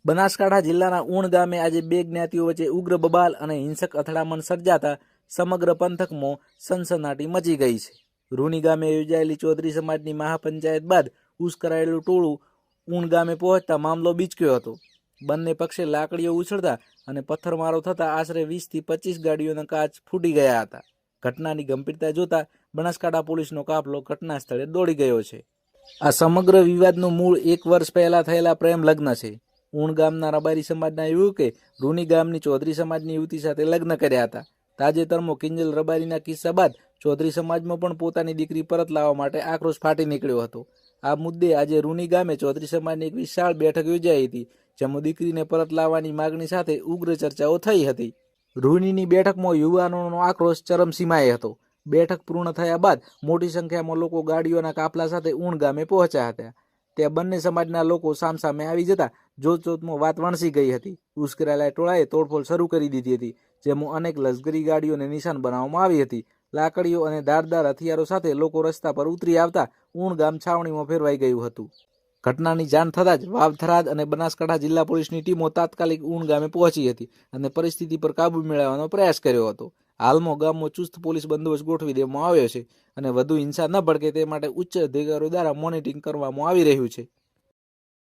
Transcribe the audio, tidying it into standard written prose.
બનાસકાંઠા જિલ્લાના ઊણ ગામે આજે બે જ્ઞાતિઓ વચ્ચે ઉગ્ર બબાલ અને હિંસક અથડામણ સર્જાતા સમગ્ર પંથકમાં સનસનાટી મચી ગઈ છે. રૂની ગામે યોજાયેલી ચૌધરી સમાજની મહાપંચાયત બાદ ઉશ્કેરાયેલું ટોળું ઊણ ગામે પહોંચતા મામલો બીચક્યો હતો. બંને પક્ષે લાકડીઓ ઉછળતા અને પથ્થરમારો થતા આશરે 20 થી 25 ગાડીઓના કાચ ફૂટી ગયા હતા. ઘટનાની ગંભીરતા જોતા બનાસકાંઠા પોલીસનો કાફલો ઘટના સ્થળે દોડી ગયો છે. આ સમગ્ર વિવાદનું મૂળ 1 વર્ષ પહેલા થયેલા પ્રેમ લગ્ન છે. ઊણ ગામના રબારી સમાજના યુવકે રૂની ગામની ચૌધરી સમાજની યુવતી સાથે લગ્ન કર્યા હતા. તાજેતરમાં કિંજલ રબારીના કિસ્સા બાદ ચૌધરી સમાજમાં પણ પોતાની દીકરી પરત લાવવા માટે આક્રોશ ફાટી નીકળ્યો હતો. આ મુદ્દે આજે રૂની ગામે ચૌધરી સમાજની એક વિશાળ બેઠક યોજાઈ હતી, જેમાં દીકરીને પરત લાવવાની માગણી સાથે ઉગ્ર ચર્ચાઓ થઈ હતી. રૂનીની બેઠકમાં યુવાનોનો આક્રોશ ચરમસીમાએ હતો. બેઠક પૂર્ણ થયા બાદ મોટી સંખ્યામાં લોકો ગાડીઓના કાફલા સાથે ઊણ ગામે પહોંચ્યા હતા. ત્યાં બંને સમાજના લોકો સામસામે આવી જતા જોતજોતમાં વાત વણસી ગઈ હતી. ઉશ્કેરાયેલા ટોળાએ તોડફોડ શરૂ કરી દીધી હતી, જેમાં અનેક લશ્કરી ગાડીઓને નિશાન બનાવવામાં આવી હતી. લાકડીઓ અને ધારદાર હથિયારો સાથે લોકો રસ્તા પર ઉતરી આવતા ઊણ ગામ છાવણીમાં ફેરવાઈ ગયું હતું. ઘટનાની જાણ થતાં જ વાવ, થરાદ અને બનાસકાંઠા જિલ્લા પોલીસની ટીમો તાત્કાલિક ઊણ ગામે પહોંચી હતી અને પરિસ્થિતિ પર કાબુ મેળવવાનો પ્રયાસ કર્યો હતો. હાલમાં ગામમાં ચુસ્ત પોલીસ બંદોબસ્ત ગોઠવી દેવામાં આવ્યો છે અને વધુ હિંસા ન ભડકે તે માટે ઉચ્ચ અધિકારીઓ દ્વારા મોનિટરિંગ કરવામાં આવી રહ્યું છે.